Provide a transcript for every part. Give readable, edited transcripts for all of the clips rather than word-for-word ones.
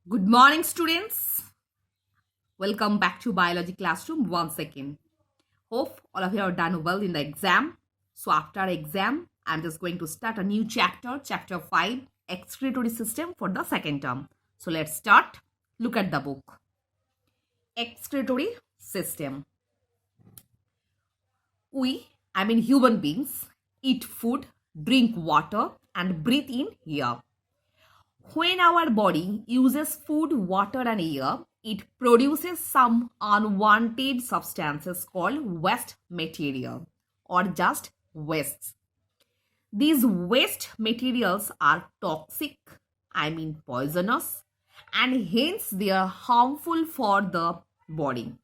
Good morning, students. Welcome back to Biology Classroom once again. Hope all of you are done well in the exam. So after exam, I'm just going to start a new chapter, chapter 5, excretory system for the second term. So let's start. Look at the book. Excretory system. Human beings, eat food, drink water, and breathe in air. When our body uses food, water, and air, it produces some unwanted substances called waste material or just wastes. These waste materials are toxic, poisonous, and hence they are harmful for the body.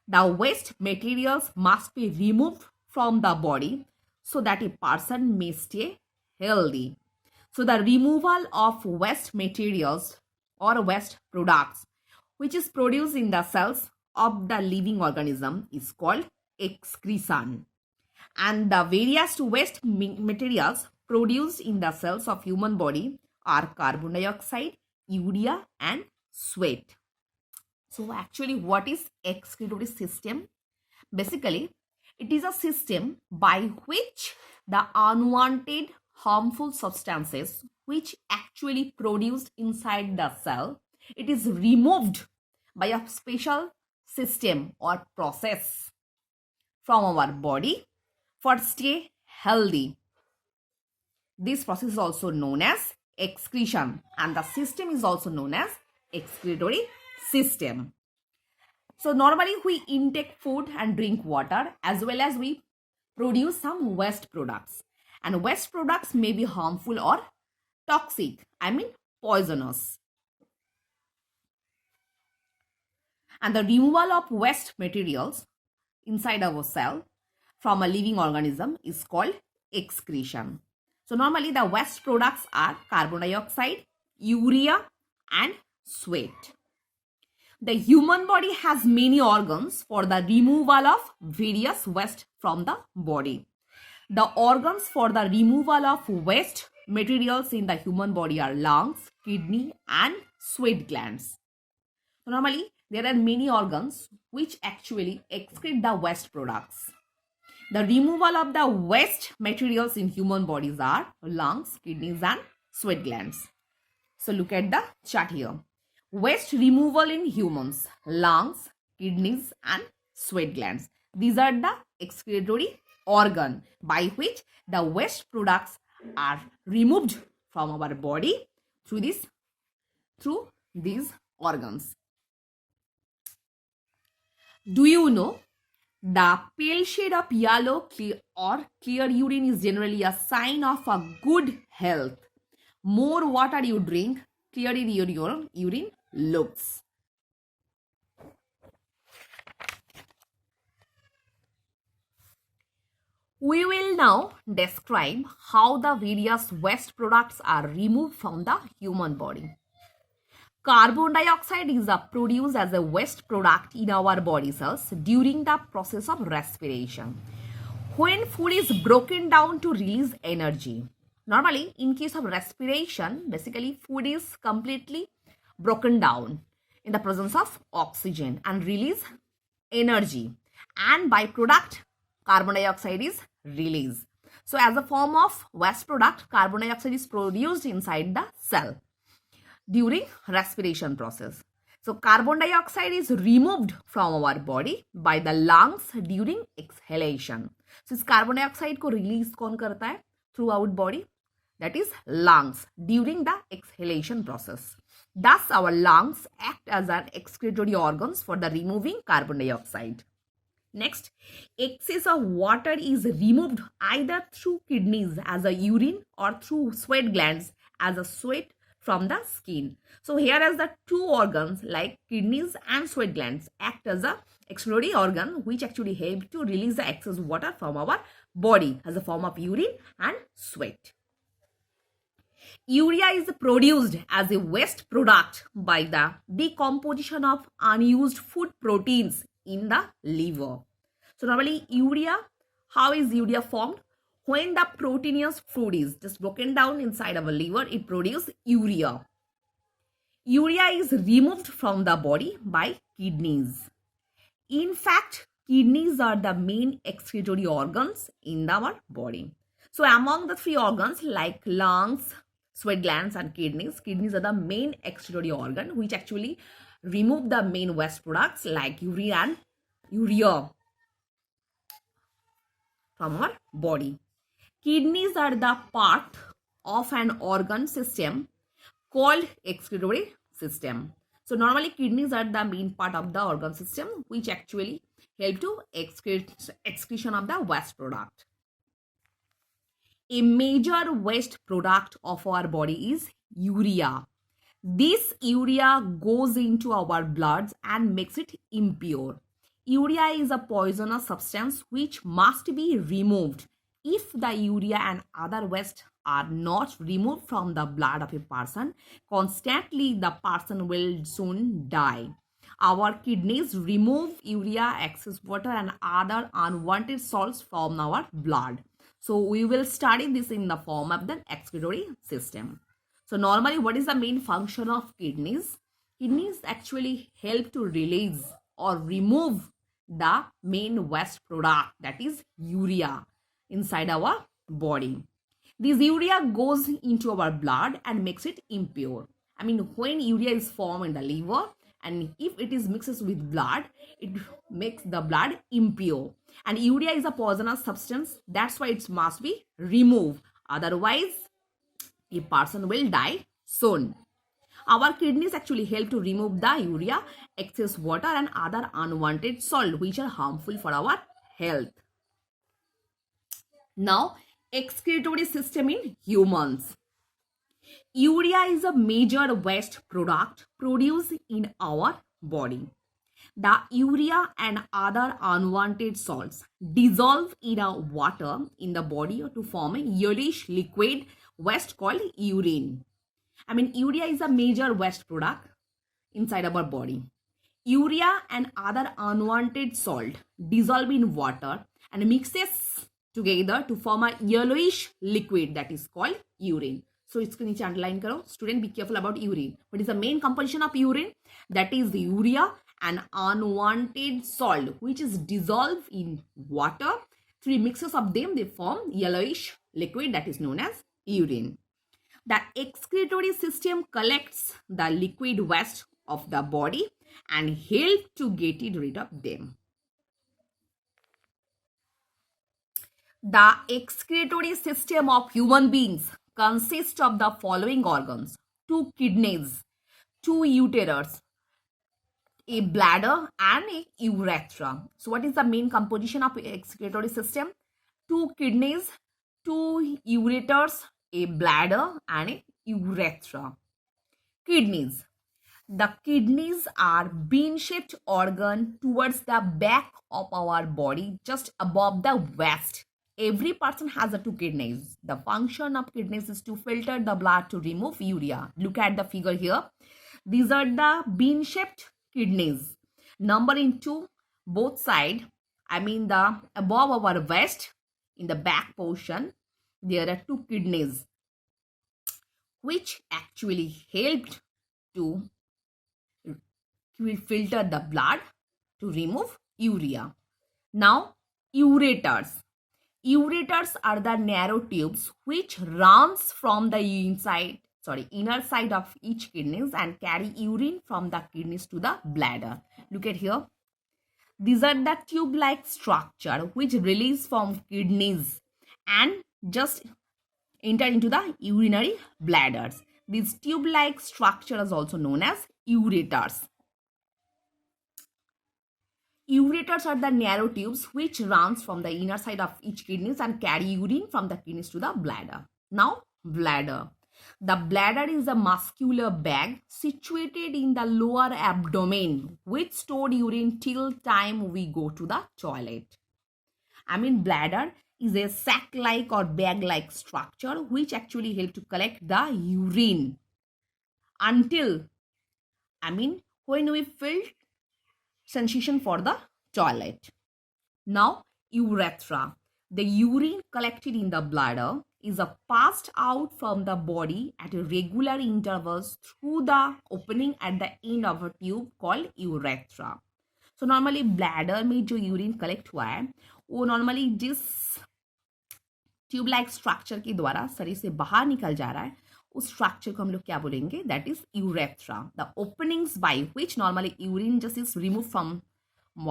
The waste materials must be removed from the body so that a person may stay healthy. So the removal of waste materials or waste products which is produced in the cells of the living organism is called excretion. And the various waste materials produced in the cells of human body are carbon dioxide, urea and sweat. So actually what is excretory system? Basically, it is a system by which the unwanted harmful substances which actually produced inside the cell, it is removed by a special system or process from our body for stay healthy. This process is also known as excretion and the system is also known as excretory system. So normally we intake food and drink water as well as we produce some waste products. And waste products may be harmful or toxic, poisonous. And the removal of waste materials inside our cell from a living organism is called excretion. So normally the waste products are carbon dioxide, urea and sweat. The human body has many organs for the removal of various waste from the body. The organs for the removal of waste materials in the human body are lungs, kidney and sweat glands. So normally there are many organs which actually excrete the waste products. The removal of the waste materials in human bodies are lungs, kidneys and sweat glands. So look at the chart here. Waste removal in humans, lungs, kidneys and sweat glands. These are the excretory organ by which the waste products are removed from our body through these organs. Do you know the pale shade of yellow or clear urine is generally a sign of a good health? More water you drink, clearer your urine looks. We will now describe how the various waste products are removed from the human body. Carbon dioxide is produced as a waste product in our body cells during the process of respiration. When food is broken down to release energy. Normally, in case of respiration, basically food is completely broken down in the presence of oxygen and release energy. And byproduct, carbon dioxide is released. So as a form of waste product, carbon dioxide is produced inside the cell during respiration process. So carbon dioxide is removed from our body by the lungs during exhalation. So इस carbon dioxide को release कौन करता है throughout body? That is lungs during the exhalation process. Thus our lungs act as an excretory organs for the removing carbon dioxide. Next, excess of water is removed either through kidneys as a urine or through sweat glands as a sweat from the skin. So here as the two organs like kidneys and sweat glands act as a excretory organ which actually help to release the excess water from our body as a form of urine and sweat. Urea is produced as a waste product by the decomposition of unused food proteins in the liver. So normally urea, how is urea formed? When the proteinous food is just broken down inside our liver, it produces urea. Urea is removed from the body by kidneys. In fact, kidneys are the main excretory organs in our body. So among the three organs like lungs, sweat glands and kidneys are the main excretory organ which actually remove the main waste products like urine and urea from our body. Kidneys are the part of an organ system called excretory system. So normally kidneys are the main part of the organ system which actually help to excretion of the waste product. A major waste product of our body is urea. This urea goes into our bloods and makes it impure. Urea is a poisonous substance which must be removed. If the urea and other waste are not removed from the blood of a person, constantly the person will soon die. Our kidneys remove urea, excess water and other unwanted salts from our blood. So we will study this in the form of the excretory system. So normally what is the main function of kidneys? Kidneys actually help to release or remove the main waste product, that is urea, inside our body. This urea goes into our blood and makes it impure. I mean, when urea is formed in the liver and if it is mixes with blood, it makes the blood impure. And urea is a poisonous substance. That's why it must be removed. Otherwise, a person will die soon. Our kidneys actually help to remove the urea, excess water and other unwanted salt which are harmful for our health. Now, excretory system in humans. Urea is a major waste product produced in our body. The urea and other unwanted salts dissolve in a water in the body to form a yellowish liquid waste called urine. I mean, urea is a major waste product inside our body. Urea and other unwanted salt dissolve in water and mixes together to form a yellowish liquid that is called urine. So इसको नीचे underline करो. Student, be careful about urine. What is the main composition of urine? That is the urea and unwanted salt which is dissolved in water. Three mixes of them, they form yellowish liquid that is known as urine. The excretory system collects the liquid waste of the body and help to get rid of them. The excretory system of human beings consists of the following organs: 2 kidneys, 2 ureters, a bladder and a urethra. So what is the main composition of excretory system? 2 kidneys, 2 ureters, a bladder and a urethra. Kidneys. The kidneys are bean-shaped organ towards the back of our body, just above the waist. Every person has 2 kidneys. The function of kidneys is to filter the blood to remove urea. Look at the figure here. These are the bean-shaped kidneys. Number in 2, both side. I mean the above our waist, in the back portion, there are 2 kidneys which actually helped to filter the blood to remove urea. Now, ureters. Ureters are the narrow tubes which runs from the inner side of each kidneys and carry urine from the kidneys to the bladder. Look at here. These are the tube-like structure which release from kidneys and just enter into the urinary bladders. This tube-like structure is also known as ureters. Ureters are the narrow tubes which runs from the inner side of each kidneys and carry urine from the kidneys to the bladder. Now, bladder. The bladder is a muscular bag situated in the lower abdomen which stored urine till time we go to the toilet. I mean, bladder is a sac-like or bag-like structure which actually help to collect the urine until, when we feel sensation for the toilet. Now, urethra. The urine collected in the bladder is passed out from the body at regular intervals through the opening at the end of a tube called urethra. So normally bladder में जो urine collect हुआ है वो normally जिस tube like structure के द्वारा शरीर से बाहर निकल जा रहा है उस स्ट्रक्चर को हम लोग क्या बोलेंगे, that is urethra. The openings by which normally urine just is remove from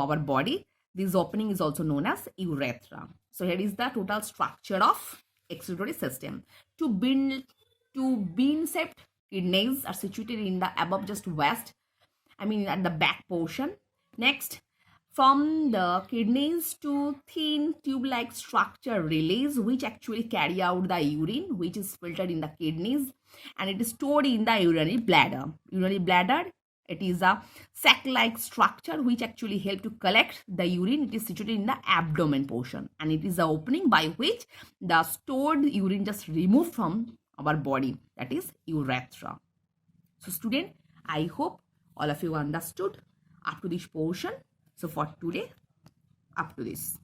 our body, this opening is also known as urethra. So here is the total structure of excretory system. Two bean-shaped kidneys are situated in the above just west, at the back portion. Next, from the kidneys to thin tube-like structure relays which actually carry out the urine which is filtered in the kidneys and it is stored in the urinary bladder. Urinary bladder, it is a sac-like structure which actually help to collect the urine. It is situated in the abdomen portion and it is the opening by which the stored urine just removed from our body, that is urethra. So student, I hope all of you understood up to this portion. So for today, up to this.